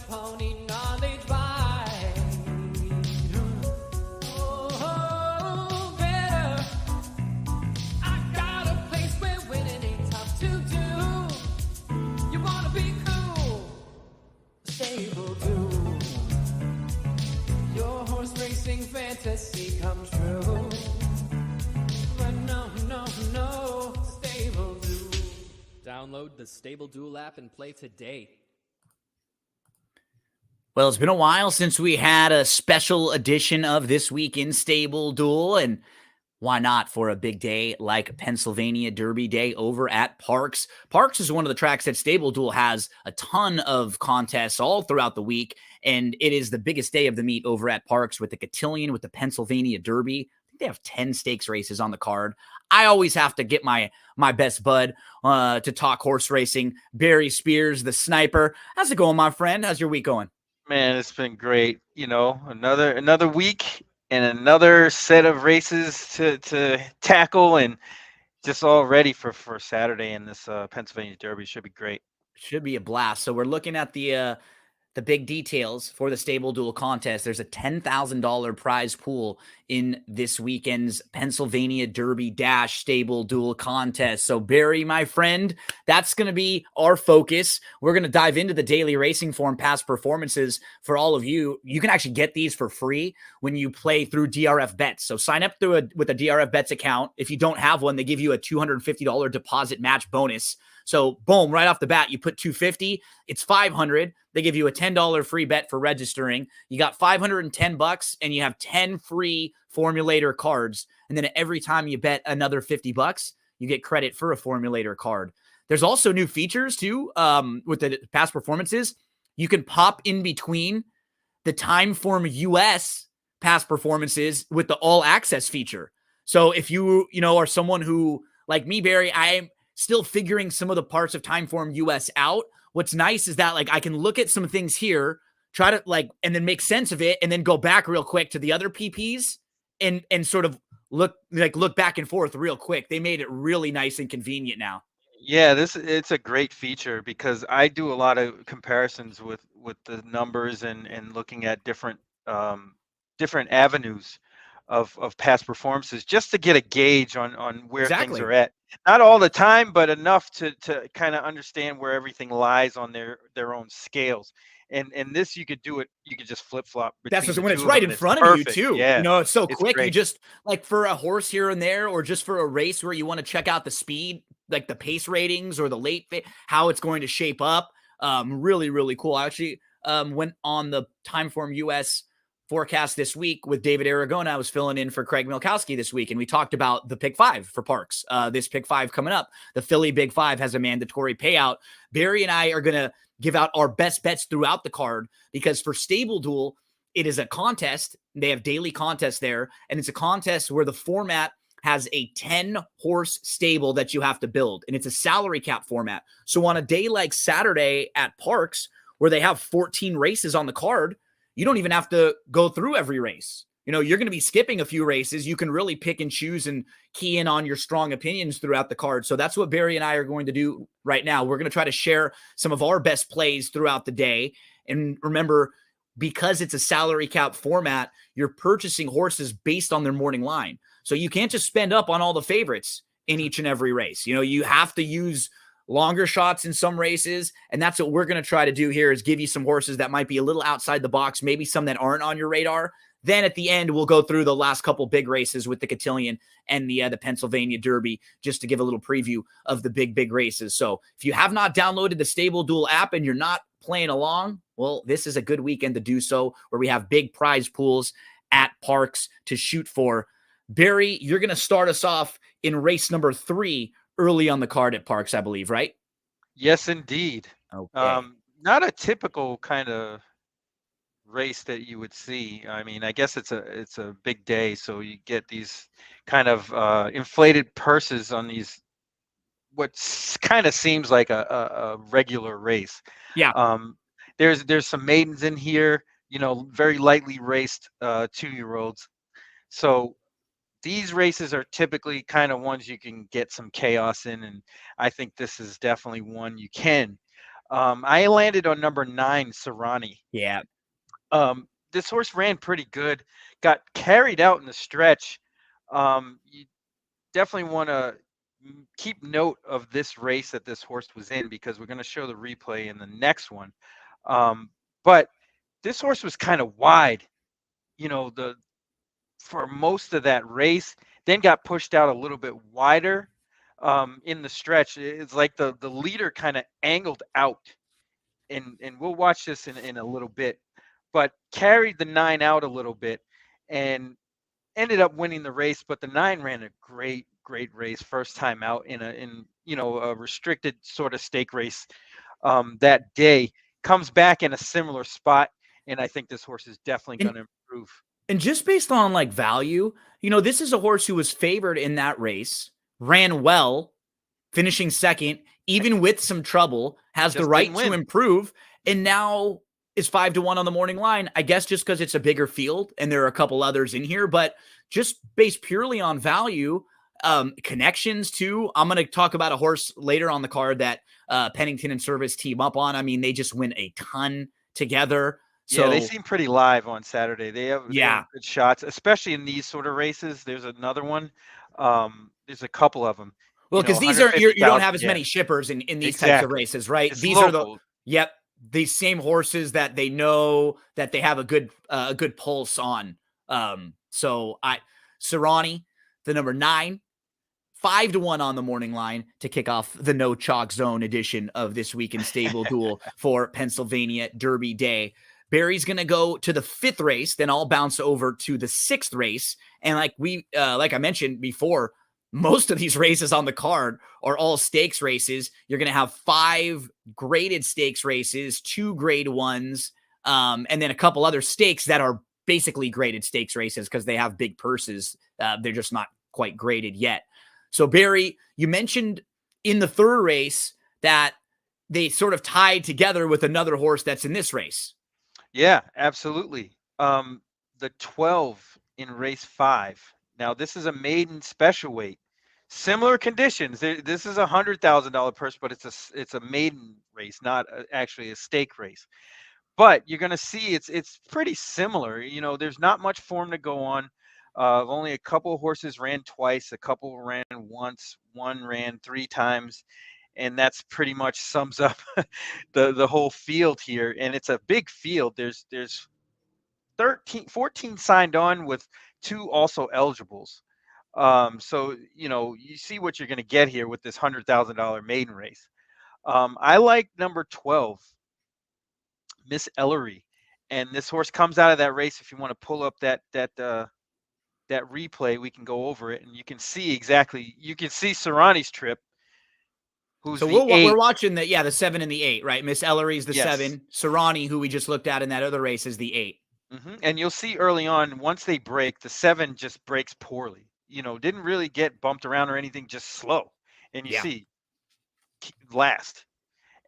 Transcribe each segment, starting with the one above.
pony knowledge by. Oh, better. I got a place where winning ain't tough to do. You wanna be cool? StableDuel. Your horse racing fantasy come true. But no, StableDuel. Download the StableDuel app and play today. Well, it's been a while since we had a special edition of This Week in StableDuel, and why not for a big day like Pennsylvania Derby Day over at Parx? Parx is one of the tracks that StableDuel has a ton of contests all throughout the week, and it is the biggest day of the meet over at Parx with the Cotillion, with the Pennsylvania Derby. I think they have 10 stakes races on the card. I always have to get my best bud to talk horse racing. Barry Spears, the sniper. How's it going, my friend? How's your week going? Man, it's been great. You know, another week and another set of races to tackle, and just all ready for Saturday in this Pennsylvania Derby. Should be great. Should be a blast. So we're looking at the big details for the StableDuel contest. There's a $10,000 prize pool in this weekend's Pennsylvania Derby Dash StableDuel contest. So Barry, my friend, that's going to be our focus. We're going to dive into the daily racing form past performances for all of you. You can actually get these for free when you play through DRF Bets. So sign up with a DRF Bets account. If you don't have one, they give you a $250 deposit match bonus. So boom, right off the bat, you put $250, it's $500. They give you a $10 free bet for registering. You got $510 and you have 10 free formulator cards. And then every time you bet another $50, you get credit for a formulator card. There's also new features too with the past performances. You can pop in between the Timeform US past performances with the all access feature. So if you are someone who, like me, Barry, I'm still figuring some of the parts of Timeform US out. What's nice is that I can look at some things here, try to and then make sense of it, and then go back real quick to the other PPs and sort of look back and forth real quick. They made it really nice and convenient now. Yeah, it's a great feature because I do a lot of comparisons with the numbers and looking at different avenues of past performances just to get a gauge on where things are at. Not all the time, but enough to kind of understand where everything lies on their own scales. And this, you could do it. You could just flip flop. That's just when it's right in front of you too. Yeah, it's so quick. Great. You just for a horse here and there, or just for a race where you want to check out the speed, like the pace ratings or the late, how it's going to shape up. Really, really cool. I actually went on the Timeform US forecast this week with David Aragona. I was filling in for Craig Milkowski this week, and we talked about the pick 5 for Parx. This pick 5 coming up, the Philly Big 5 has a mandatory payout. Barry and I are going to give out our best bets throughout the card because for StableDuel, it is a contest. They have daily contests there, and it's a contest where the format has a 10-horse stable that you have to build, and it's a salary cap format. So on a day like Saturday at Parx, where they have 14 races on the card, you don't even have to go through every race. You're going to be skipping a few races. You can really pick and choose and key in on your strong opinions throughout the card. So that's what Barry and I are going to do right now. We're going to try to share some of our best plays throughout the day. And remember, because it's a salary cap format, you're purchasing horses based on their morning line. So you can't just spend up on all the favorites in each and every race. You have to use longer shots in some races, and that's what we're going to try to do here, is give you some horses that might be a little outside the box, maybe some that aren't on your radar. Then at the end, we'll go through the last couple big races with the Cotillion and the Pennsylvania Derby, just to give a little preview of the big races. So if you have not downloaded the StableDuel app and you're not playing along, well, this is a good weekend to do so, where we have big prize pools at Parx to shoot for. Barry, you're going to start us off in race number 3 early on the card at Parx, I believe, right? Yes, indeed. Okay. Not a typical kind of race that you would see. I mean, I guess it's a big day, so you get these kind of inflated purses on these, what kind of seems like a regular race. Yeah. There's some maidens in here, very lightly raced 2-year-olds. So these races are typically kind of ones you can get some chaos in, and I think this is definitely one you can. I landed on number 9, Serrani. Yeah. This horse ran pretty good, got carried out in the stretch. You definitely want to keep note of this race that this horse was in because we're going to show the replay in the next one. But this horse was kind of wide, the for most of that race, then got pushed out a little bit wider in the stretch. It's like the leader kind of angled out, and we'll watch this in a little bit, but carried the 9 out a little bit and ended up winning the race. But the 9 ran a great race first time out in a restricted sort of stake race that day. Comes back in a similar spot, and I think this horse is definitely going to improve. And just based on like value, this is a horse who was favored in that race, ran well, finishing second, even with some trouble, has the right to improve, and now is 5-1 on the morning line. I guess just because it's a bigger field and there are a couple others in here, but just based purely on value, connections too. I'm going to talk about a horse later on the card that Pennington and Service team up on. I mean, they just win a ton together. So, yeah, they seem pretty live on Saturday. They have good shots, especially in these sort of races. There's another one. There's a couple of them. Well, because these are you don't have as many shippers in these types of races, right? It's these local. Are these same horses that they know that they have a good pulse on. So Serrani, the number 9, 5-1 on the morning line to kick off the no chalk zone edition of This Week in Stable Duel for Pennsylvania Derby Day. Barry's going to go to the 5th race, then I'll bounce over to the 6th race. And like I mentioned before, most of these races on the card are all stakes races. You're going to have 5 graded stakes races, 2 grade 1s, and then a couple other stakes that are basically graded stakes races because they have big purses. They're just not quite graded yet. So Barry, you mentioned in the 3rd race that they sort of tied together with another horse that's in this race. Yeah, absolutely. The 12 in race 5. Now, this is a maiden special weight. Similar conditions. This is $100,000 purse, but it's a maiden race, not actually a stake race. But you're going to see it's pretty similar. There's not much form to go on. Only a couple of horses ran twice, a couple ran once, one ran 3 times. And that's pretty much sums up the whole field here. And it's a big field. There's 14 signed on with 2 also eligibles. So, you see what you're going to get here with this $100,000 maiden race. I like number 12, Miss Ellery. And this horse comes out of that race. If you want to pull up that replay, we can go over it. And you can see Serrani's trip. So we're watching the 7 and the 8, right? Miss Ellery's the 7. Serrani, who we just looked at in that other race, is the 8. Mm-hmm. And you'll see early on, once they break, the 7 just breaks poorly. Didn't really get bumped around or anything, just slow. And you see last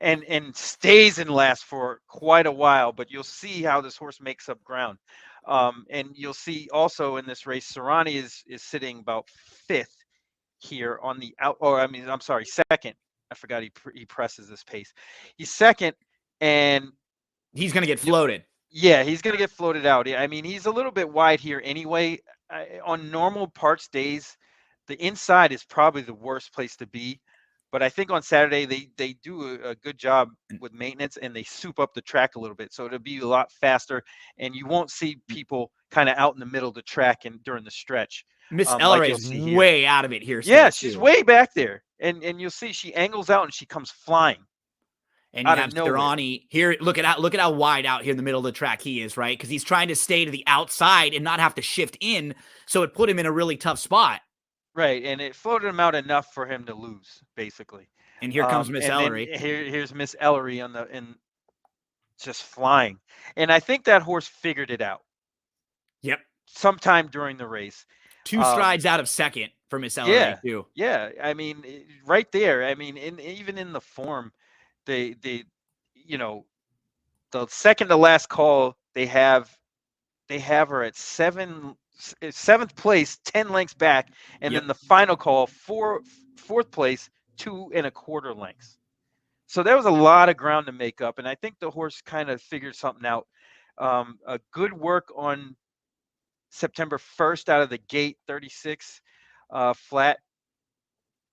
and stays in last for quite a while. But you'll see how this horse makes up ground. And you'll see also in this race, Serrani is sitting about 5th here on the out. Or I'm sorry, 2nd. I forgot he presses this pace. He's 2nd, and he's going to get floated. Yeah, he's going to get floated out. I mean, he's a little bit wide here anyway. On normal Parx days, the inside is probably the worst place to be. But I think on Saturday, they do a good job with maintenance, and they soup up the track a little bit. So it'll be a lot faster, and you won't see people kind of out in the middle of the track and during the stretch. Miss Ellery is way out of it here. Yeah, she's way back there. And you'll see she angles out and she comes flying. And you have Serrani here. Look at how wide out here in the middle of the track he is, right? Because he's trying to stay to the outside and not have to shift in. So it put him in a really tough spot. Right, and it floated him out enough for him to lose, basically. And here comes Miss Ellery. Here's Miss Ellery in just flying. And I think that horse figured it out. Yep. Sometime during the race. 2 strides out of 2nd for Miss Ellery, too. Yeah, I mean, right there. I mean, even in the form, the 2nd to last call, they have her at 7th place, 10 lengths back, and then the final call, 4th place, 2 1/4 lengths. So there was a lot of ground to make up, and I think the horse kind of figured something out. A good work on September 1st out of the gate, 36 flat,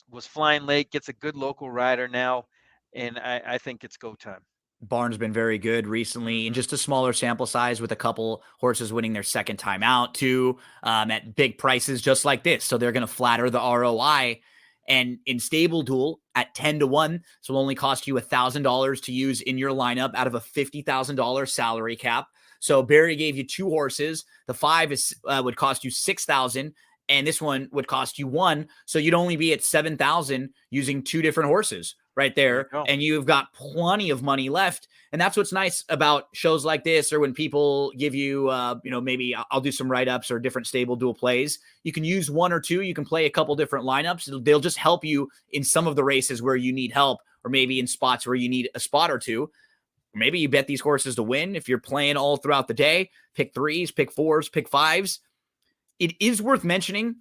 was flying late, gets a good local rider now, and I think it's go time. Barnes been very good recently in just a smaller sample size with a couple horses winning their second time out too, at big prices just like this. So they're going to flatter the ROI. And in StableDuel at 10-1, so it'll only cost you $1,000 to use in your lineup out of a $50,000 salary cap. So Barry gave you two horses. The 5 would cost you $6,000, and this one would cost you $1,000. So you'd only be at $7,000 using two different horses right there, and you've got plenty of money left. And that's what's nice about shows like this, or when people give you, maybe I'll do some write-ups or different StableDuel plays. You can use one or two. You can play a couple different lineups. They'll just help you in some of the races where you need help, or maybe in spots where you need a spot or two. Maybe you bet these horses to win. If you're playing all throughout the day, pick 3s, pick 4s, pick 5s. It is worth mentioning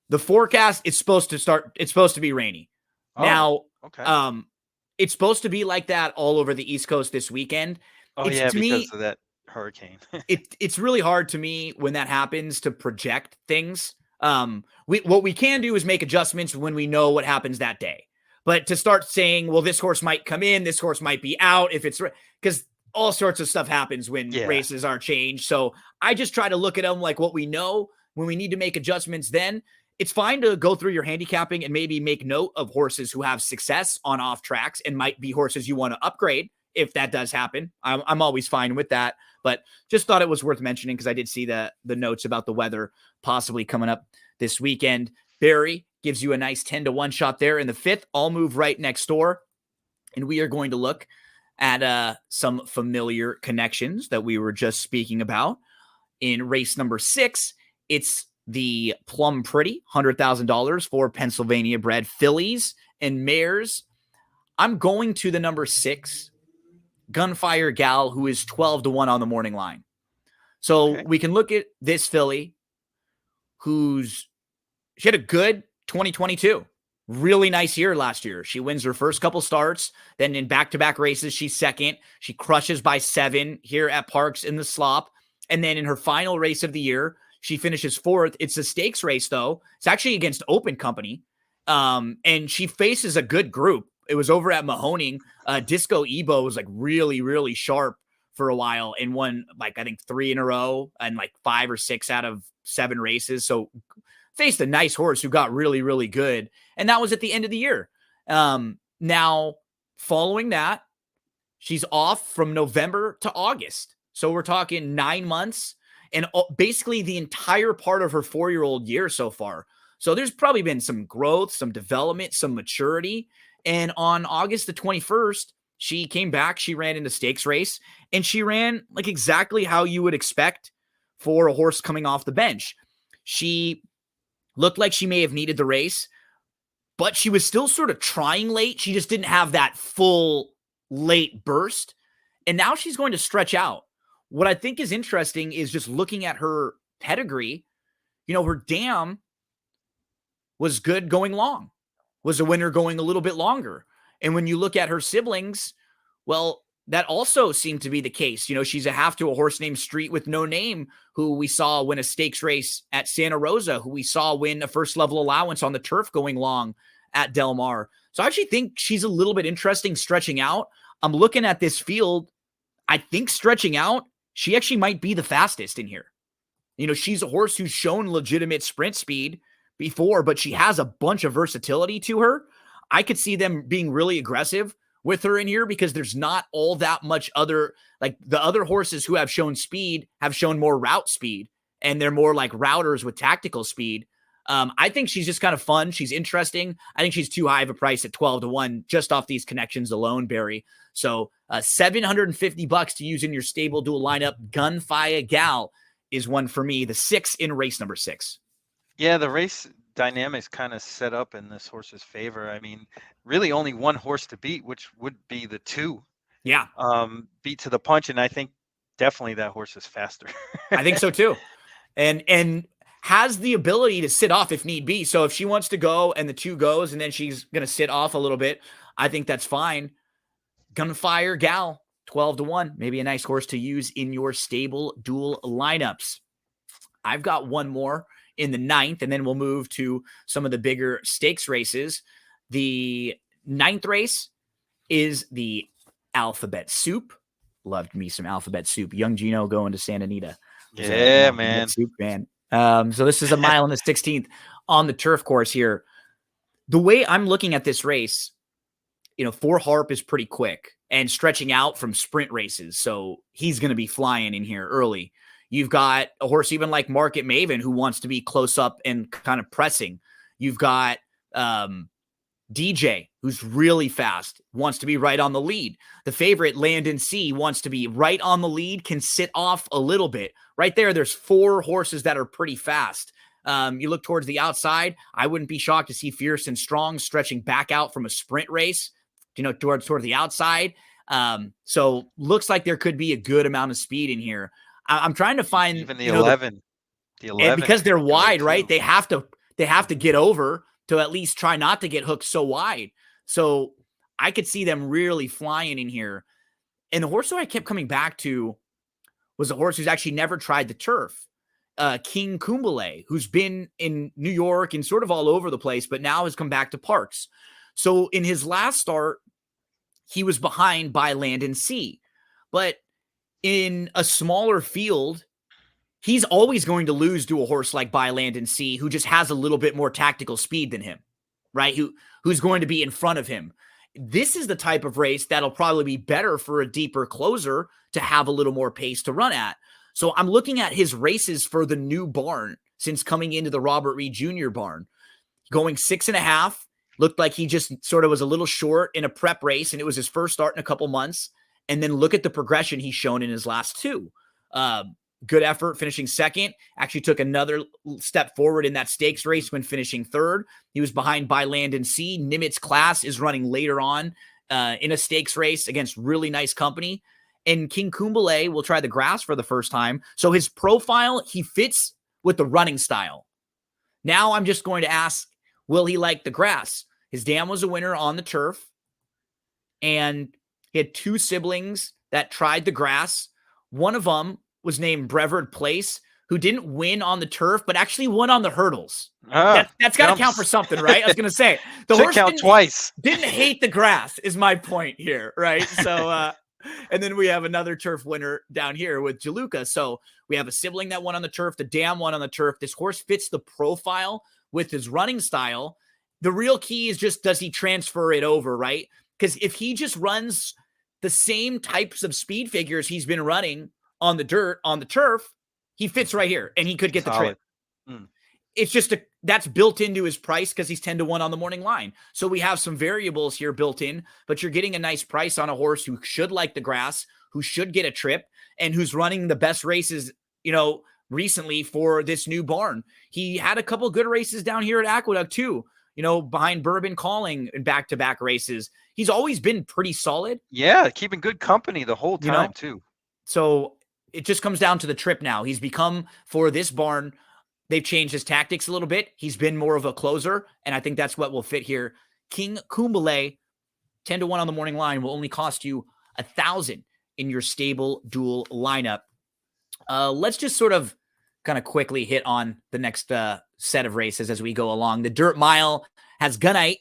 the forecast. It's supposed to be rainy. Now, okay. It's supposed to be like that all over the East Coast this weekend. Because of that hurricane. It's really hard to me when that happens to project things. What we can do is make adjustments when we know what happens that day. But to start saying, well, this horse might come in, this horse might be out, because all sorts of stuff happens when races are changed. So I just try to look at them like what we know. When we need to make adjustments, then it's fine to go through your handicapping and maybe make note of horses who have success on off tracks and might be horses you want to upgrade if that does happen. I'm always fine with that, but just thought it was worth mentioning because I did see the notes about the weather possibly coming up this weekend. Barry gives you a nice 10-1 shot there in the 5th. I'll move right next door, and we are going to look at some familiar connections that we were just speaking about. In race number 6, it's the Plum Pretty, $100,000 for Pennsylvania bred fillies and mares. I'm going to the number 6, Gunfire Gal, who is 12-1 on the morning line. So we can look at this filly she had a good 2022. Really nice year last year. She wins her first couple starts. Then in back-to-back races, she's second. She crushes by 7 here at Parx in the slop. And then in her final race of the year, she finishes 4th. It's a stakes race, though. It's actually against Open Company. And she faces a good group. It was over at Mahoning. Disco Ebo was like really, really sharp for a while and won I think 3 in a row and 5 or 6 out of 7 races. So faced a nice horse who got really, really good. And that was at the end of the year. Now, following that, she's off from November to August. So we're talking 9 months and basically the entire part of her 4-year-old year so far. So there's probably been some growth, some development, some maturity. And on August the 21st, she came back, she ran in the stakes race, and she ran exactly how you would expect for a horse coming off the bench. She looked like she may have needed the race, but she was still sort of trying late. She just didn't have that full late burst. And now she's going to stretch out. What I think is interesting is just looking at her pedigree. Her dam was good going long, was a winner going a little bit longer. And when you look at her siblings, well, that also seemed to be the case. She's a half to a horse named Street with No Name, who we saw win a stakes race at Santa Rosa, who we saw win a first level allowance on the turf going long at Del Mar. So I actually think she's a little bit interesting stretching out. I'm looking at this field. I think stretching out, she actually might be the fastest in here. She's a horse who's shown legitimate sprint speed before, but she has a bunch of versatility to her. I could see them being really aggressive with her in here because there's not all that much other, the other horses who have shown speed have shown more route speed, and they're more like routers with tactical speed. I think she's just kind of fun. She's interesting. I think she's too high of a price at 12-1 just off these connections alone, Barry. So $750 to use in your StableDuel lineup. Gunfire Gal is one for me. The 6 in race number 6. Yeah, the race dynamics kind of set up in this horse's favor. I mean, really only one horse to beat, which would be the 2. Yeah. Beat to the punch, and I think definitely that horse is faster. I think so too. And has the ability to sit off if need be. So if she wants to go and the 2 goes and then she's going to sit off a little bit, I think that's fine. Gunfire Gal, 12-1. Maybe a nice horse to use in your StableDuel lineups. I've got one more in the 9th, and then we'll move to some of the bigger stakes races. The 9th race is the Alphabet Soup. Loved me some Alphabet Soup. Young Gino going to Santa Anita. Yeah, man. Soup, man. So this is a mile on the 16th on the turf course here. The way I'm looking at this race, 4 Harp is pretty quick and stretching out from sprint races. So he's going to be flying in here early. You've got a horse even like Market Maven who wants to be close up and kind of pressing. You've got DJ, who's really fast, wants to be right on the lead. The favorite, Landon C, wants to be right on the lead, can sit off a little bit. Right there's 4 horses that are pretty fast. You look towards the outside, I wouldn't be shocked to see Fierce and Strong stretching back out from a sprint race, toward the outside. So looks like there could be a good amount of speed in here. I'm trying to find even the 11. The 11 because they're wide, right? Too. They have to get over to at least try not to get hooked so wide. So I could see them really flying in here. And the horse that I kept coming back to was a horse who's actually never tried the turf. King Kumbale, who's been in New York and sort of all over the place, but now has come back to Parx. So in his last start, he was behind by Landon C. But in a smaller field, he's always going to lose to a horse like by Landon C, who just has a little bit more tactical speed than him, right? Who's going to be in front of him. This is the type of race that'll probably be better for a deeper closer to have a little more pace to run at. So I'm looking at his races for the new barn since coming into the Robert Reed Jr. barn. Going 6.5, looked like he just sort of was a little short in a prep race, and it was his first start in a couple months. And then look at the progression he's shown in his last 2. Good effort, finishing second. Actually took another step forward in that stakes race when finishing 3rd. He was behind by Landon C. Nimitz Class is running later on in a stakes race against really nice company. And King Kumbale will try the grass for the first time. So his profile, he fits with the running style. Now I'm just going to ask, will he like the grass? His dam was a winner on the turf. And he had 2 siblings that tried the grass. One of them was named Brevard Place, who didn't win on the turf, but actually won on the hurdles. That's got to count for something, right? I was going to say. The horse count twice. Didn't hate the grass is my point here, right? So, and then we have another turf winner down here with Jaluka. So we have a sibling that won on the turf. The dam won on the turf. This horse fits the profile with his running style. The real key is just, does he transfer it over, right? Because if he just runs the same types of speed figures he's been running on the dirt, on the turf, he fits right here and he could get the trip. It's just that's built into his price because he's 10-1 on the morning line. So we have some variables here built in, but you're getting a nice price on a horse who should like the grass, who should get a trip, and who's running the best races, recently for this new barn. He had a couple good races down here at Aqueduct too, behind Bourbon Calling in back-to-back races. He's always been pretty solid. Yeah, keeping good company the whole time too. So it just comes down to the trip now. He's become, for this barn, they've changed his tactics a little bit. He's been more of a closer, and I think that's what will fit here. King Kumbale, 10-1 on the morning line, will only cost you 1,000 in your StableDuel lineup. Let's just sort of kind of quickly hit on the next set of races as we go along. The Dirt Mile has Gunite,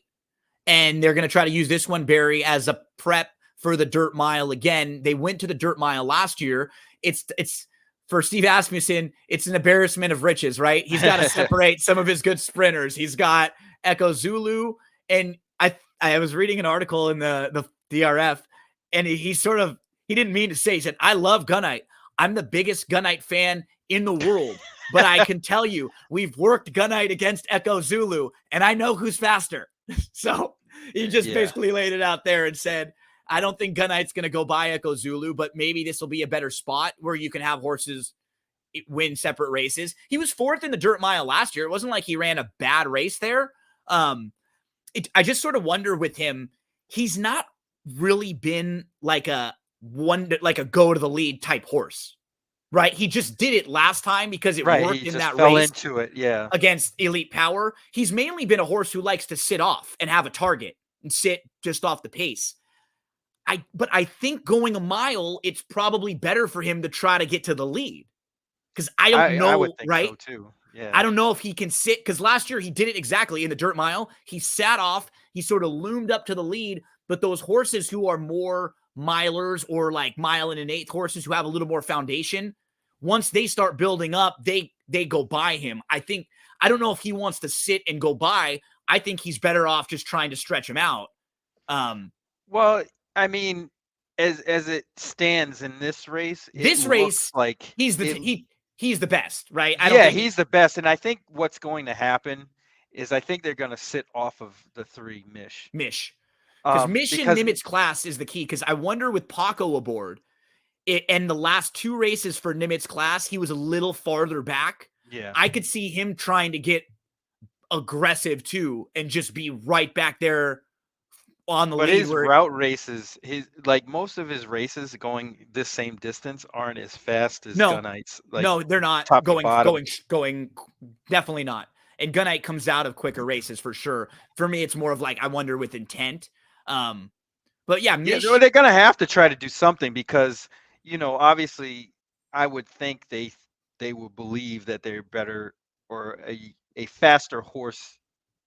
and they're going to try to use this one, Barry, as a prep for the Dirt Mile again. They went to the Dirt Mile last year. It's for Steve Asmussen, it's an embarrassment of riches, right? He's got to separate some of his good sprinters. He's got Echo Zulu, and I was reading an article in the DRF, and he didn't mean to say, he said, I love Gunite. I'm the biggest Gunite fan in the world, but I can tell you, we've worked Gunite against Echo Zulu, and I know who's faster. So he just basically laid it out there and said, I don't think Gunite's going to go by Echo Zulu, but maybe this will be a better spot where you can have horses win separate races. He was 4th in the Dirt Mile last year. It wasn't like he ran a bad race there. I just sort of wonder with him, he's not really been like a go to the lead type horse, right? He just did it last time because it worked in that race into it, against Elite Power. He's mainly been a horse who likes to sit off and have a target and sit just off the pace. but I think going a mile, it's probably better for him to try to get to the lead. Because I don't I would know, think right? so too. I Yeah. don't know if he can sit, because last year he did it exactly in the dirt mile. He sat off, he sort of loomed up to the lead, but those horses who are more milers or like mile and an eighth horses who have a little more foundation, once they start building up, they go by him. I don't know if he wants to sit and go by. I think he's better off just trying to stretch him out. Um, Well, I mean, as it stands in this race, it this looks race, like he's it. he's the best, right? I don't Yeah, think he's the best, and I think what's going to happen is I think they're going to sit off of the 3 Mish. Mish. Because Mission Because Nimitz class is the key. Because I wonder with Paco aboard, and the last 2 races for Nimitz class, he was a little farther back. yeah. I could see him trying to get aggressive too and just be right back there on the But lead his where route races, his like most of his races going this same distance aren't as fast as no, Gunite's, like no, they're not top to going, bottom. definitely not. And Gunite comes out of quicker races for sure. For me, it's more of like, I wonder with intent. But yeah, Yeah, Mish, they're going to have to try to do something because, obviously, I would think they will believe that they're better or a faster horse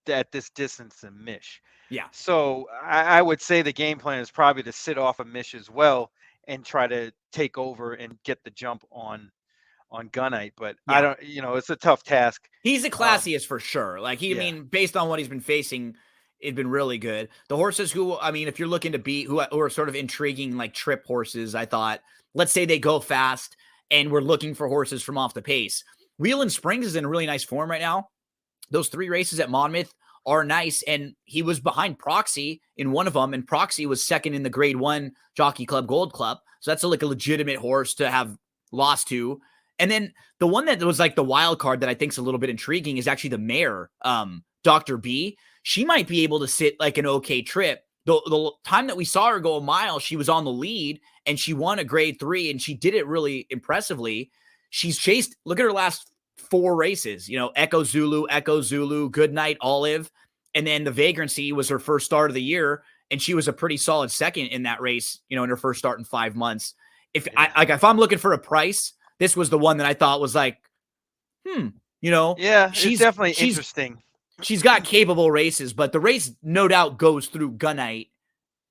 at this distance than Mish. yeah, So I would say the game plan is probably to sit off of Mish as well and try to take over and get the jump on Gunite. But I yeah. don't, it's a tough task. He's the Um, classiest for sure. Like I yeah, mean, based on what he's been facing, it'd been really good. The horses who, I mean, if you're looking to beat who are sort of intriguing, like trip horses, I thought, let's say they go fast and we're looking for horses from off the pace. Wheeling Springs is in really nice form right now. Those 3 races at Monmouth are nice. And he was behind Proxy in one of them, and Proxy was second in the grade 1 Jockey Club Gold Club. So that's like a legitimate horse to have lost to. And then the one that was like the wild card that I think is a little bit intriguing is actually the mare, Dr. B. She might be able to sit like an okay trip. The time that we saw her go a mile, she was on the lead and she won a grade 3 and she did it really impressively. She's chased, look at her last 4 races, Echo Zulu, Good Night, Olive. And then the Vagrancy was her first start of the year. And she was a pretty solid second in that race, in her first start in 5 months. If yeah, if I'm looking for a price, this was the one that I thought was like, yeah. It's she's definitely she's interesting. she's got capable races, but the race no doubt goes through Gunite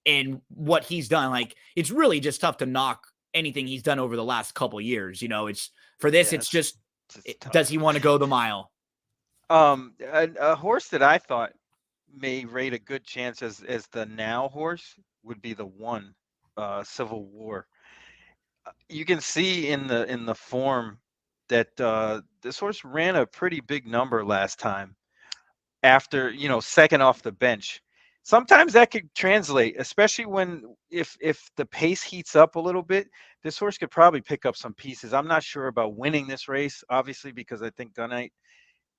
and what he's done. Like it's really just tough to knock anything he's done over the last couple years. It's for this, Yeah, it's just it's does tough. he want to go the mile? A horse that I thought may rate a good chance as the now horse would be the one, Civil War. You can see in the form that this horse ran a pretty big number last time after second off the bench. Sometimes that could translate, especially if the pace heats up a little bit. This horse could probably pick up some pieces. I'm not sure about winning this race, obviously, because I think Gunite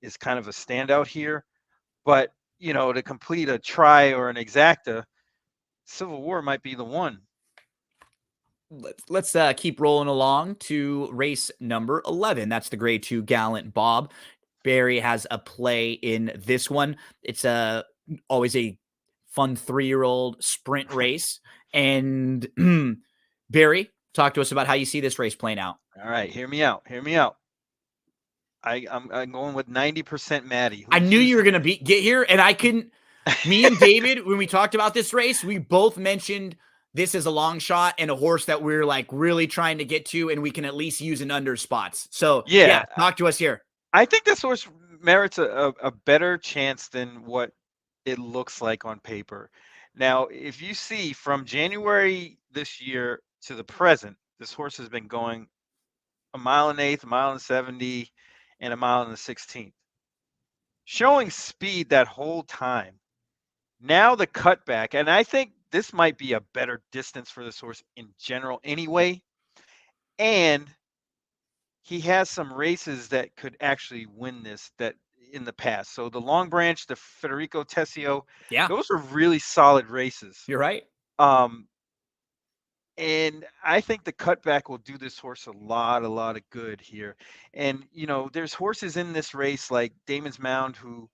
is kind of a standout here. But to complete a try or an exacta, Civil War might be the one. Let's keep rolling along to race number 11. That's the grade 2 Gallant Bob. Barry has a play in this one. It's always a fun 3-year-old sprint race. And Barry, talk to us about how you see this race playing out. All right, hear me out. Hear me out. I'm going with 90% Maddie. I knew you were going to get here, and I couldn't. Me and David, when we talked about this race, we both mentioned this is a long shot and a horse that we're like really trying to get to, and we can at least use in under spots. So yeah, talk to us here. I think this horse merits a better chance than what it looks like on paper. Now, if you see from January this year to the present, this horse has been going a mile and eighth, a mile and 70, and a mile and the 16th. Showing speed that whole time. Now the cutback, and I think this might be a better distance for this horse in general anyway. And he has some races that could actually win this that in the past. So the Long Branch, the Federico Tessio, those are really solid races. You're right. And I think the cutback will do this horse a lot of good here. And there's horses in this race like Damon's Mound who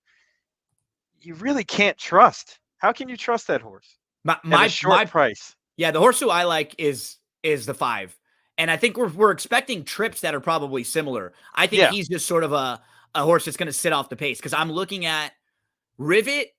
you really can't trust. How can you trust that horse at a short price? Yeah, the horse who I like is the 5. And I think we're expecting trips that are probably similar. I think Yeah, he's just sort of a horse that's going to sit off the pace because I'm looking at Rivet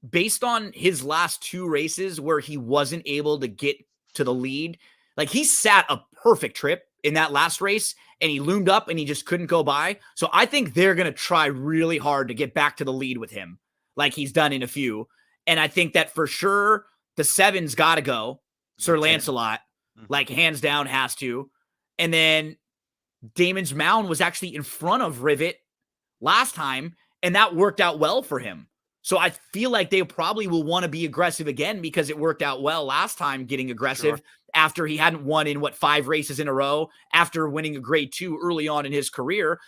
based on his last 2 races where he wasn't able to get to the lead. Like he sat a perfect trip in that last race and he loomed up and he just couldn't go by. So I think they're going to try really hard to get back to the lead with him like he's done in a few. And I think that for sure the 7's got to go. Sir 10. Lancelot, like hands down has to. And then Damon's Mound was actually in front of Rivet last time, and that worked out well for him. So I feel like they probably will want to be aggressive again because it worked out well last time getting aggressive after he hadn't won in 5 races in a row after winning a grade 2 early on in his career.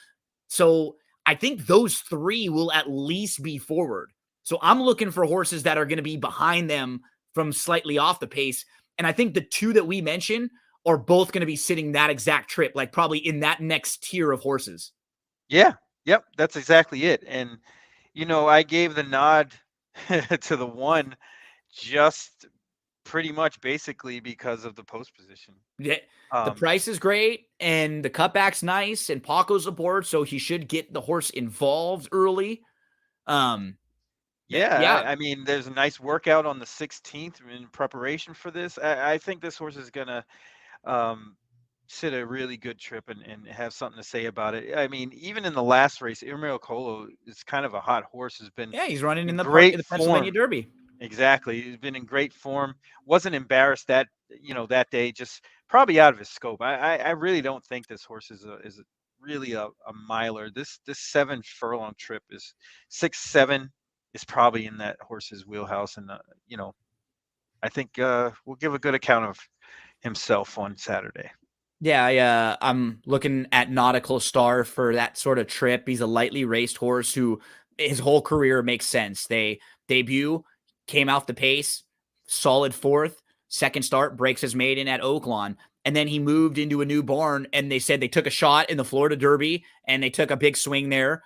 So I think those 3 will at least be forward. So I'm looking for horses that are going to be behind them from slightly off the pace. And I think the 2 that we mentioned are both going to be sitting that exact trip, like probably in that next tier of horses. Yeah. Yep. That's exactly it. And, I gave the nod to the 1 just pretty much basically because of the post position. Yeah, the price is great and the cutback's nice and Paco's aboard, so he should get the horse involved early. Yeah, I mean, there's a nice workout on the 16th in preparation for this. I think this horse is gonna sit a really good trip and have something to say about it. I mean, even in the last race, Irmio Colo is kind of a hot horse. Has been he's running in the great Pennsylvania form. Derby. Exactly, he's been in great form. Wasn't embarrassed that day. Just probably out of his scope. I really don't think this horse is really a miler. This 7 furlong trip is 6-7 is probably in that horse's wheelhouse, and I think we'll give a good account of himself on Saturday. Yeah, I'm looking at Nautical Star for that sort of trip. He's a lightly raced horse who his whole career makes sense. They debut, came out the pace, solid 4th, second start, breaks his maiden at Oaklawn. And then he moved into a new barn and they said they took a shot in the Florida Derby and they took a big swing there.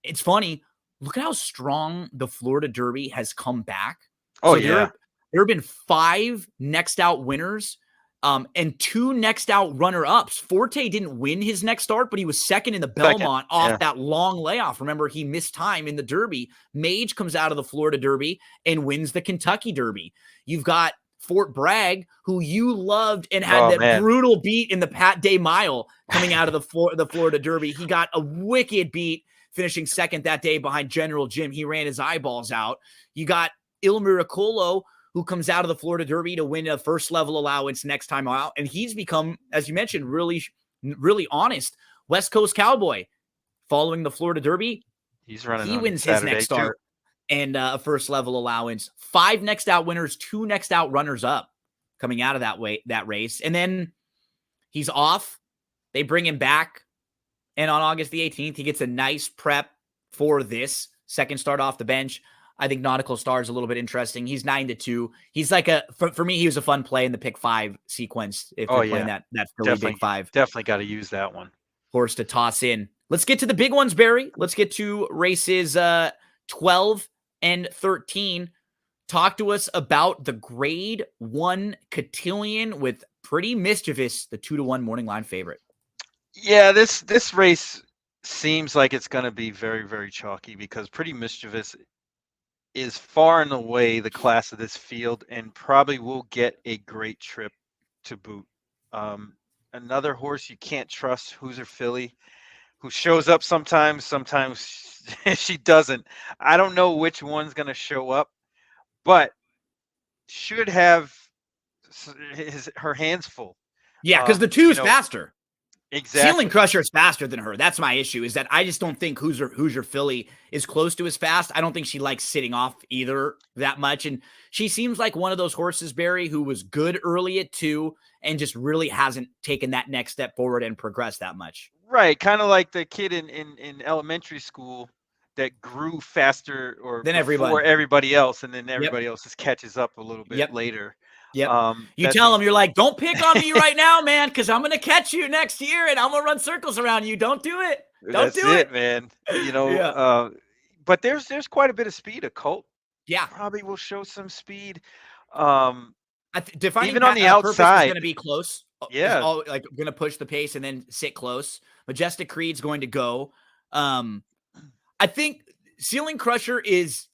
It's funny. Look at how strong the Florida Derby has come back. Oh, so yeah. There have been 5 next out winners and 2 next out runner-ups. Forte didn't win his next start, but he was second in the Belmont off that long layoff. Remember, he missed time in the Derby. Mage comes out of the Florida Derby and wins the Kentucky Derby. You've got Fort Bragg, who you loved and had brutal beat in the Pat Day Mile coming out of the Florida Derby. He got a wicked beat, finishing second that day behind General Jim. He ran his eyeballs out. You got Il Miracolo, who comes out of the Florida Derby to win a first level allowance next time out. And he's become, as you mentioned, really, really honest West Coast cowboy. Following the Florida Derby, he's running. He wins his next start and a first level allowance. 5 next out winners, 2 next out runners up coming out of that race. And then he's off. They bring him back. And on August the 18th, he gets a nice prep for this second start off the bench. I think Nautical Star is a little bit interesting. He's 9-2. He's like for me, he was a fun play in the pick 5 sequence. If you're playing that Philly big 5. Definitely got to use that one. Horse to toss in. Let's get to the big ones, Barry. Let's get to races 12 and 13. Talk to us about the grade 1 Cotillion with Pretty Mischievous, the 2-1 morning line favorite. Yeah, this race seems like it's going to be very, very chalky because Pretty Mischievous is far and away the class of this field and probably will get a great trip to boot. Another horse you can't trust, Hoosier Philly, who shows up sometimes she doesn't. I don't know which one's going to show up, but should have her hands full. Yeah, because the 2 is faster. Exactly. Ceiling Crusher is faster than her. That's my issue, is that I just don't think Hoosier Philly is close to as fast. I don't think she likes sitting off either that much. And she seems like one of those horses, Barry, who was good early at 2 and just really hasn't taken that next step forward and progressed that much. Right. Kind of like the kid in elementary school that grew faster than everybody else. And then everybody else just catches up a little bit later. Yep. You tell them, you're like, don't pick on me right now, man, because I'm going to catch you next year and I'm going to run circles around you. Don't do it. Don't do it, man. But there's quite a bit of speed. A Colt probably will show some speed. I Defining Even on the Purpose is outside. going to be close. Is Yeah. all like going to push the pace and then sit close. Majestic Creed's going to go. I think Ceiling Crusher is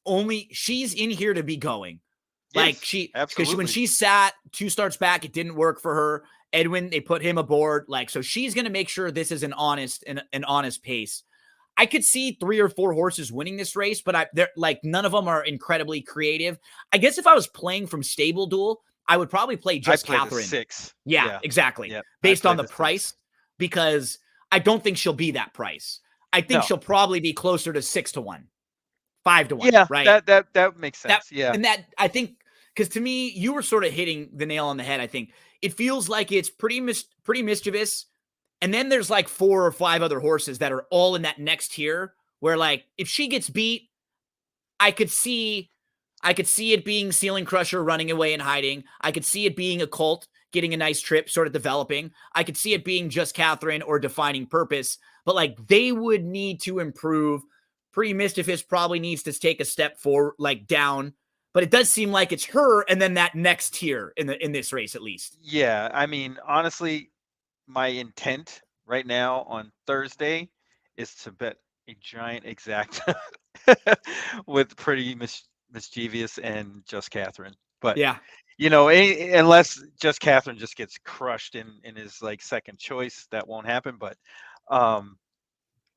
she's in here to be going. Like Yes, because when absolutely. she sat 2 starts back, it didn't work for her. Edwin, they put him aboard. Like, so she's going to make sure this is an honest pace. I could see 3 or 4 horses winning this race, but they're like none of them are incredibly creative. I guess if I was playing from StableDuel, I would probably play Just I play Catherine. the 6. Yeah, exactly. Yeah. Based on the 6. price, because I don't think she'll be that price. I think No. she'll probably be closer to 6 to 1, 5 to 1. Yeah, right. That makes sense. And that I think because to me, you were sort of hitting the nail on the head. I think it feels like it's pretty mischievous. And then there's like 4 or 5 other horses that are all in that next tier where like if she gets beat, I could see it being Ceiling Crusher running away and hiding. I could see it being a Colt getting a nice trip, sort of developing. I could see it being Just Catherine or Defining Purpose, but like they would need to improve. Pretty Mischievous probably needs to take a step forward, like down. But it does seem like it's her and then that next tier in this race at least. Yeah, I mean, honestly, my intent right now on Thursday is to bet a giant exact with Pretty Mischievous and Just Catherine. But Yeah. unless Just Catherine just gets crushed in his like second choice, that won't happen. But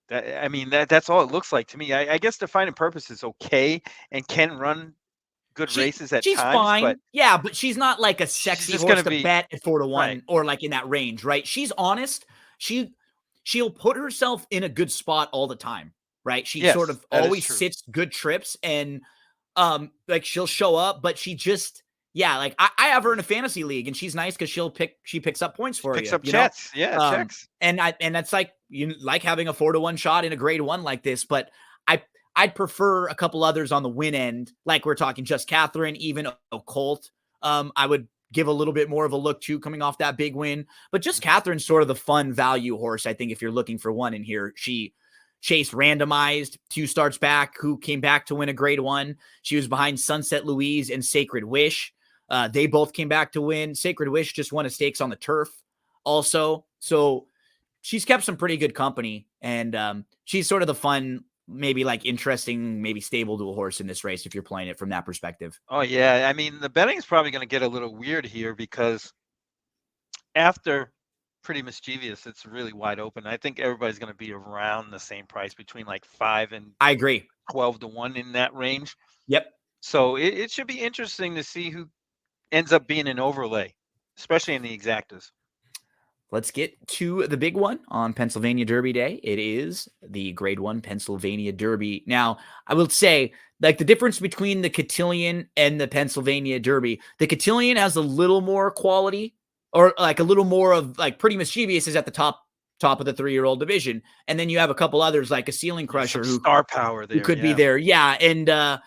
that's all it looks like to me. I guess Defining Purpose is okay and can run good races at she's times, fine. but yeah, but she's not like a sexy just horse gonna to be bet at 4 to 1 right. or like in that range, right? She's honest. She'll put herself in a good spot all the time, right? She sort of always sits good trips and like she'll show up, but she just like I have her in a fantasy league and she's nice because she picks up points for Picks you. up checks. Yeah, checks. And that's like you like having a 4 to 1 shot in a grade 1 like this, but I'd prefer a couple others on the win end, like we're talking Just Catherine, even a Colt. I would give a little bit more of a look to coming off that big win. But Just Catherine's sort of the fun value horse, I think, if you're looking for one in here. She chased randomized 2 starts back, who came back to win a grade 1. She was behind Sunset Louise and Sacred Wish. They both came back to win. Sacred Wish just won a stakes on the turf also. So she's kept some pretty good company. And she's sort of the fun, maybe like interesting, maybe StableDuel horse in this race if you're playing it from that perspective. Oh yeah, I mean the betting is probably going to get a little weird here because after Pretty Mischievous, it's really wide open. I think everybody's going to be around the same price, between like 5 and I agree 12 to 1 in that range. Yep. So it should be interesting to see who ends up being an overlay, especially in the exactas. Let's get to the big one on Pennsylvania Derby Day. It is the Grade 1 Pennsylvania Derby. Now, I will say, like, the difference between the Cotillion and the Pennsylvania Derby, the Cotillion has a little more quality, or like a little more of, like, Pretty Mischievous is at the top of the 3-year-old division. And then you have a couple others like a Ceiling Crusher who star power there, who could be there. Yeah. And a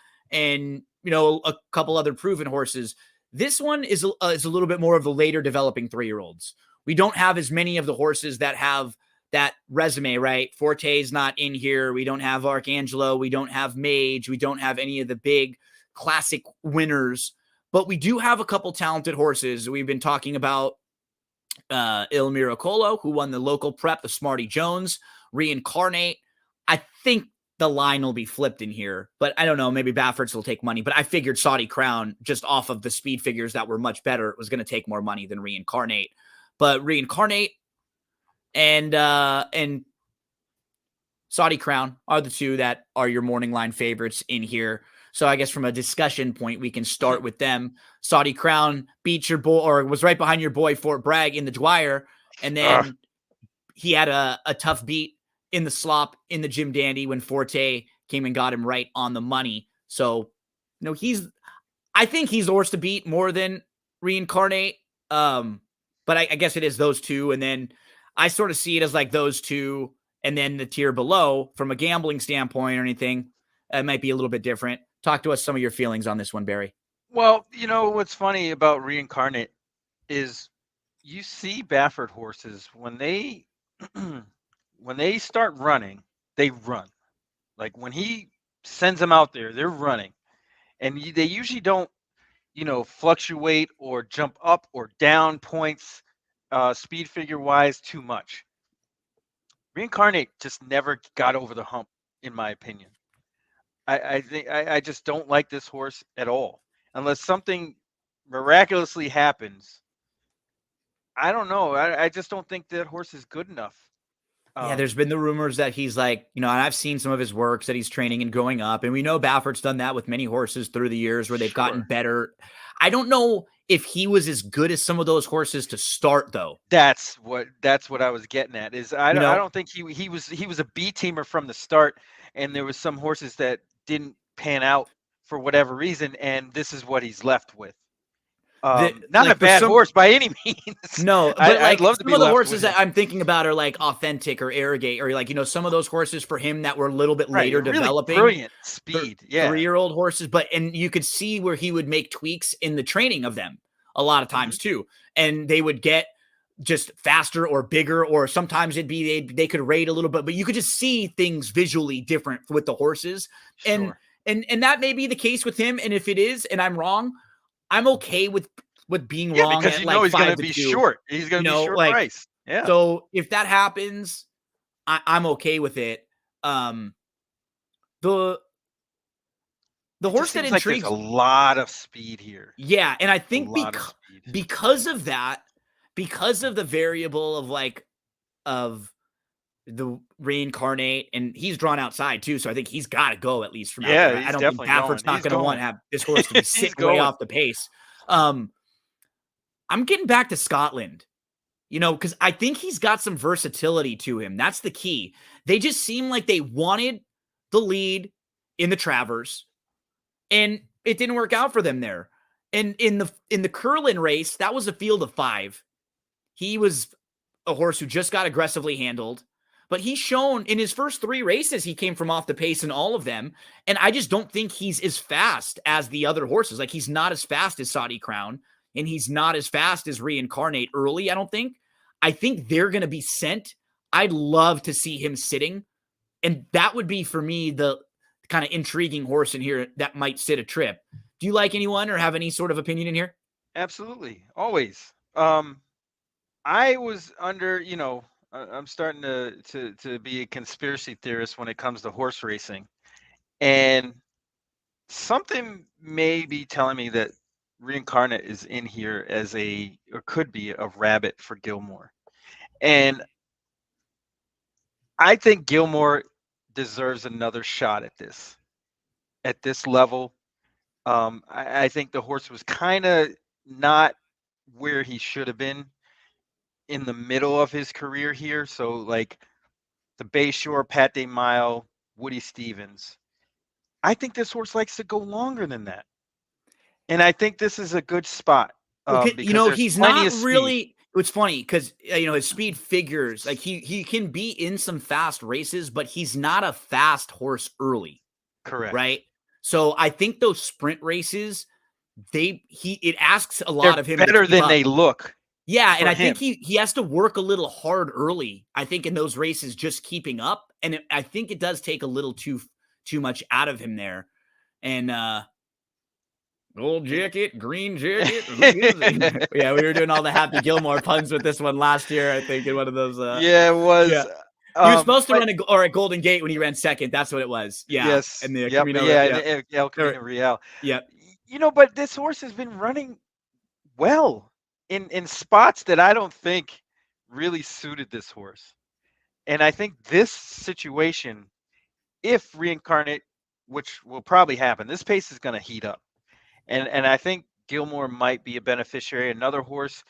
couple other proven horses. This one is a little bit more of the later developing 3-year-olds. We don't have as many of the horses that have that resume, right? Forte's not in here. We don't have Archangelo. We don't have Mage. We don't have any of the big classic winners, but we do have a couple talented horses. We've been talking about Il Miracolo, who won the local prep, the Smarty Jones, Reincarnate. I think the line will be flipped in here, but I don't know. Maybe Baffert's will take money, but I figured Saudi Crown, just off of the speed figures that were much better, was going to take more money than Reincarnate. But Reincarnate and Saudi Crown are the two that are your morning line favorites in here. So I guess from a discussion point, we can start with them. Saudi Crown beat your boy, or was right behind your boy Fort Bragg in the Dwyer, and then he had a tough beat in the slop in the Jim Dandy when Forte came and got him right on the money. So, I think he's the horse to beat more than Reincarnate. But I guess it is those two. And then I sort of see it as like those two. And then the tier below, from a gambling standpoint or anything, it might be a little bit different. Talk to us some of your feelings on this one, Barry. Well, what's funny about Reincarnate is you see Baffert horses when they start running, they run. Like when he sends them out there, they're running. And they usually don't fluctuate or jump up or down points, speed figure wise, too much. Reincarnate just never got over the hump, in my opinion. I think I just don't like this horse at all. Unless something miraculously happens, I don't know. I just don't think that horse is good enough. Yeah, there's been the rumors that he's like, and I've seen some of his works that he's training and growing up. And we know Baffert's done that with many horses through the years where they've gotten Sure. better. I don't know if he was as good as some of those horses to start, though. That's what I was getting at. Is I You don't I know, don't think he was a B teamer from the start, and there was some horses that didn't pan out for whatever reason, and this is what he's left with. Not a like for bad some, horse by any means. no, but I'd like love to some be of the left with horses him. that I'm thinking about are like Authentic or Arrogate or like, some of those horses for him that were a little bit Right, later really developing. brilliant speed. Yeah. 3-year-old horses, and you could see where he would make tweaks in the training of them a lot of times too. And they would get just faster or bigger, or sometimes it'd be they could rate a little bit, but you could just see things visually different with the horses. Sure. And that may be the case with him. And if it is, and I'm wrong, I'm okay with being Yeah, wrong because at you like know he's going 5 to to be 2. short. He's going to be short Like price. Yeah. so if that happens, I'm okay with it. The It horse just that seems like there's intrigues, a lot of speed here. yeah, and I A think lot of speed. because of that, because of the variable of of the Reincarnate, and he's drawn outside too, so I think he's got to go at least from out Yeah, there. I he's don't think definitely Baffert's going. not He's going to want going. to have this horse to be He's sitting way going. off the pace. I'm getting back to Scotland, because I think he's got some versatility to him. That's the key. They just seem like they wanted the lead in the Travers, and it didn't work out for them there. And in the Curlin race, that was a field of 5. He was a horse who just got aggressively handled, but he's shown in his first 3 races, he came from off the pace in all of them. And I just don't think he's as fast as the other horses. Like he's not as fast as Saudi Crown, and he's not as fast as Reincarnate early, I don't think. I think they're going to be sent. I'd love to see him sitting. And that would be for me the kind of intriguing horse in here that might sit a trip. Do you like anyone or have any sort of opinion in here? Absolutely. Always. I was under, I'm starting to be a conspiracy theorist when it comes to horse racing. And something may be telling me that Reincarnate is in here as or could be a rabbit for Gilmore. And I think Gilmore deserves another shot at this level. I think the horse was kind of not where he should have been in the middle of his career here. So like the Bayshore, Pat Day Mile, Woody Stevens. I think this horse likes to go longer than that. And I think this is a good spot. Because there's he's plenty not of speed. really. It's funny because his speed figures like he can be in some fast races, but he's not a fast horse early, Correct. right? So I think those sprint races, it asks a lot They're of him better to keep than up. they look. Yeah, and for I think him. he has to work a little hard early. I think in those races, just keeping up, and I think it does take a little too much out of him there. And gold jacket, green jacket. Who is it? Yeah, we were doing all the Happy Gilmore puns with this one last year, I think, in one of those. Yeah, it was. Yeah. He was supposed to but- run a Golden Gate when he ran second. That's what it was. Yeah. Yes. And the Yep, Camino, and El Camino Real. Yep. But this horse has been running well in spots that I don't think really suited this horse. And I think this situation, if Reincarnate, which will probably happen, this pace is going to heat up. And I think Gilmore might be a beneficiary. Another horse,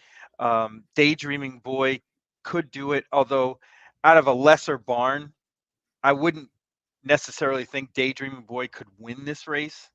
Daydreaming Boy, could do it. Although out of a lesser barn, I wouldn't necessarily think Daydreaming Boy could win this race.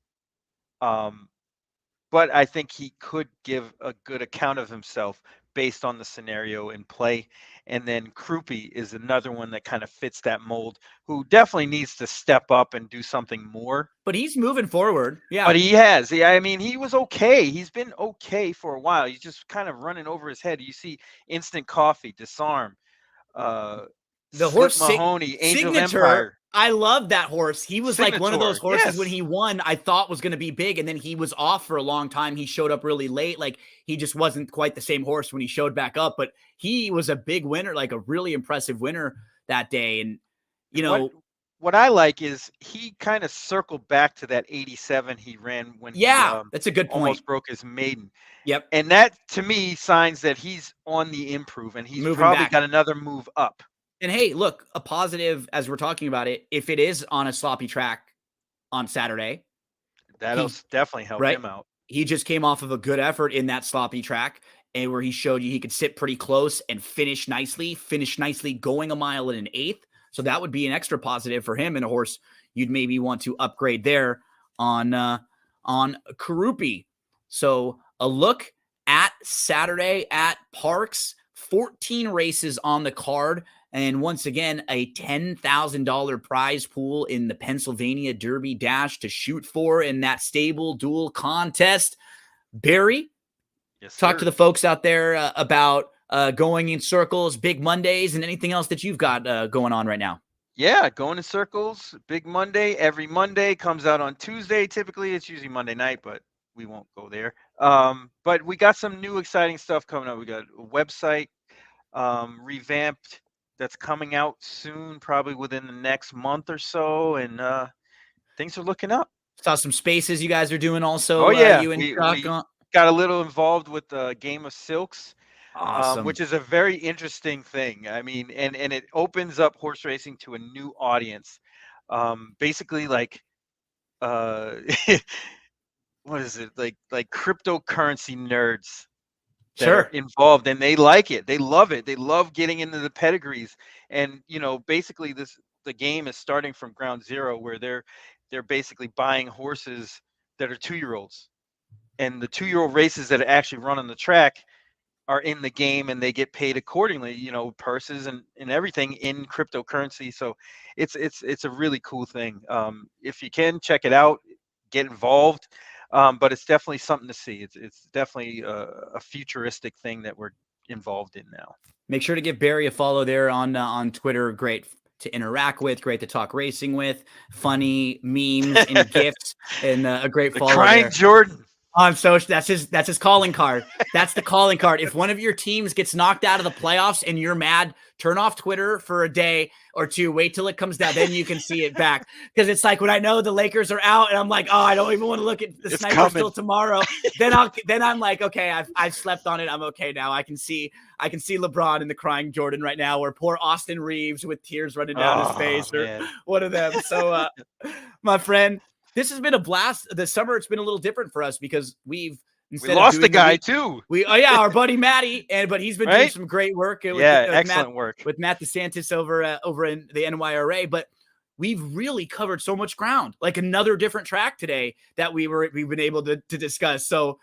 But I think he could give a good account of himself based on the scenario in play. And then Krupe is another one that kind of fits that mold, who definitely needs to step up and do something more. But he's moving forward. Yeah. But he has. I mean, he was okay. He's been okay for a while. He's just kind of running over his head. You see Instant Coffee, Disarm, The horse Mahoney, Angel signature Empire. I love that horse. He was like one of those Signature, horses when yes. he won, I thought was going to be big, and then he was off for a long time. He showed up really late. Like, he just wasn't quite the same horse when he showed back up, but he was a big winner, like a really impressive winner that day. And, you And know, what I like is he kind of circled back to that 87 he ran when he yeah, that's a good point. almost broke his maiden. Yep. And that, to me, signs that he's on the improve, and he's Moving probably back. got another move up. And hey, look, a positive as we're talking about it, if it is on a sloppy track on Saturday, That'll definitely help right? him out. He just came off of a good effort in that sloppy track, and where he showed you he could sit pretty close and finish nicely going a mile and an eighth. So that would be an extra positive for him, and a horse you'd maybe want to upgrade there on Karupi. So a look at Saturday at Parx, 14 races on the card. And once again, a $10,000 prize pool in the Pennsylvania Derby Dash to shoot for in that StableDuel contest. Barry, Yes, talk sir. to the folks out there about going in circles, Big Mondays, and anything else that you've got going on right now. Yeah, going in circles. Big Monday. Every Monday comes out on Tuesday. Typically, it's usually Monday night, but we won't go there. But we got some new exciting stuff coming up. We got a website revamped that's coming out soon, probably within the next month or so, and things are looking up. Saw some spaces you guys are doing also. Oh yeah, you and we Chuck. got a little involved with the Game of Silks, Awesome. which is a very interesting thing. I mean, and it opens up horse racing to a new audience. Basically, like, what is it? Like cryptocurrency nerds that are involved, and they like it. They love it. They love getting into the pedigrees. And basically, the game is starting from ground zero, where they're basically buying horses that are 2-year-olds, and the 2-year-old races that actually run on the track are in the game, and they get paid accordingly. Purses and everything in cryptocurrency. So it's a really cool thing. If you can check it out, get involved. But it's definitely something to see. It's definitely a futuristic thing that we're involved in now. Make sure to give Barry a follow there on Twitter. Great to interact with, great to talk racing with, funny memes and gifts, and a great follow Crying there. Jordan. That's his calling card. That's the calling card. If one of your teams gets knocked out of the playoffs and you're mad, turn off Twitter for a day or two. Wait till it comes down, then you can see it back. Because it's like when I know the Lakers are out, and I'm like, oh, I don't even want to look at the Snipers till tomorrow. then I'm like, okay, I've slept on it. I'm okay now. I can see LeBron in the crying Jordan right now, or poor Austin Reeves with tears running down his face, or one of them. So, my friend, this has been a blast. This summer, it's been a little different for us because we lost the guy too. Our buddy Matty, but he's been doing some great work. Excellent work with Matt DeSantis over in the NYRA. But we've really covered so much ground, like another different track today that we've been able to discuss. So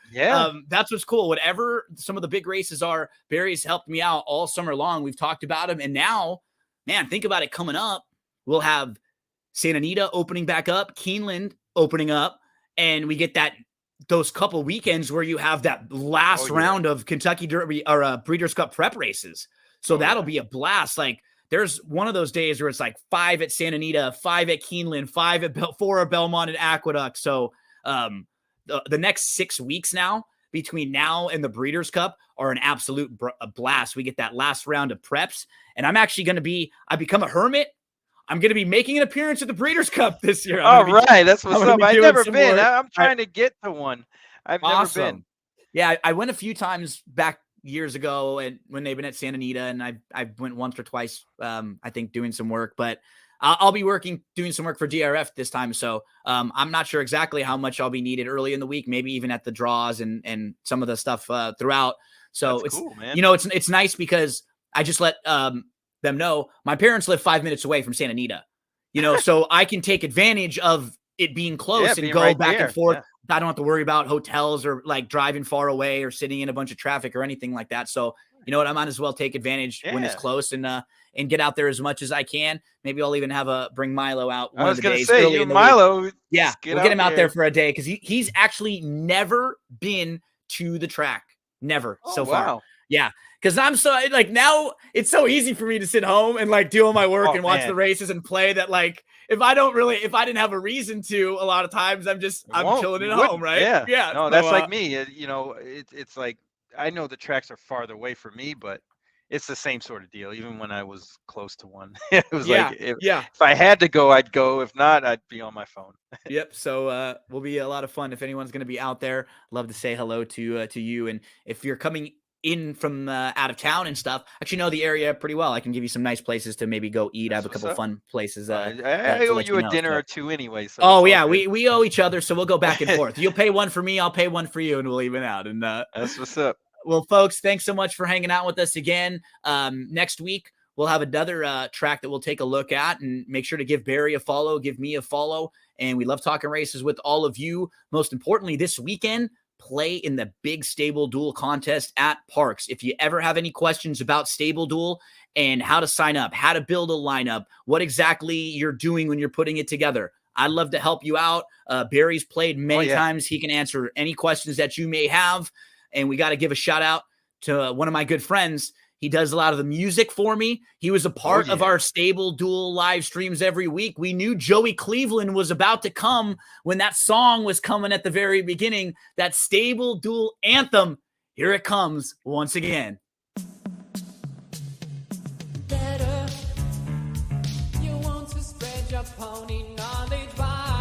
that's what's cool. Whatever some of the big races are, Barry's helped me out all summer long. We've talked about them, and now, man, think about it coming up. We'll have Santa Anita opening back up, Keeneland opening up, and we get those couple weekends where you have that last round of Kentucky Derby or Breeders' Cup prep races. So that'll be a blast. Like, there's one of those days where it's like 5 at Santa Anita, 5 at Keeneland, 4 at Belmont and Aqueduct. So the next 6 weeks now, between now and the Breeders' Cup, are an absolute blast. We get that last round of preps, and I'm actually going to I become a hermit. I'm going to be making an appearance at the Breeders' Cup this year. All right. That's what's up. I've never been. I'm trying to get to one. I've never been. Yeah, I went a few times back years ago, and when they've been at Santa Anita, and I went once or twice, I think, doing some work. But I'll be doing some work for DRF this time. So I'm not sure exactly how much I'll be needed early in the week, maybe even at the draws and some of the stuff throughout. So that's cool, man. It's nice because I just let them know my parents live 5 minutes away from Santa Anita, so I can take advantage of it being close and go back and forth. Yeah. I don't have to worry about hotels or like driving far away or sitting in a bunch of traffic or anything like that. So, I might as well take advantage when it's close and get out there as much as I can. Maybe I'll even bring Milo out one of the days. I was going to say, Milo. Yeah, we'll get him out there for a day because he's actually never been to the track. Never so far. Wow. Yeah. Because I'm so now it's so easy for me to sit home and like do all my work and watch the races and play that if I didn't have a reason to, a lot of times I'm chilling at home, right? Yeah. Yeah. No, So, that's like me. It's like I know the tracks are farther away from me, but it's the same sort of deal. Even when I was close to one, it was like yeah. Yeah. if I had to go, I'd go. If not, I'd be on my phone. Yep. So will be a lot of fun if anyone's going to be out there. Love to say hello to you. And if you're coming in from out of town and stuff, actually know the area pretty well. I can give you some nice places to maybe go eat. I have a couple fun places. I to owe let you a know, dinner so. or two anyway. So Oh it's yeah, all good. we owe each other, so we'll go back and forth. You'll pay one for me, I'll pay one for you, and we'll even out. And that's what's up. well, folks, thanks so much for hanging out with us again. Next week, we'll have another track that we'll take a look at, and make sure to give Barry a follow, give me a follow. And we love talking races with all of you. Most importantly, this weekend, play in the big StableDuel contest at Parx. If you ever have any questions about StableDuel and how to sign up, how to build a lineup, what exactly you're doing when you're putting it together, I'd love to help you out. Barry's played many times. He can answer any questions that you may have. And we got to give a shout out to one of my good friends. He does a lot of the music for me. He was a part of our StableDuel live streams every week. We knew Joey Cleveland was about to come when that song was coming at the very beginning. That StableDuel anthem. Here it comes once again. Better, you want to spread your pony knowledge wide.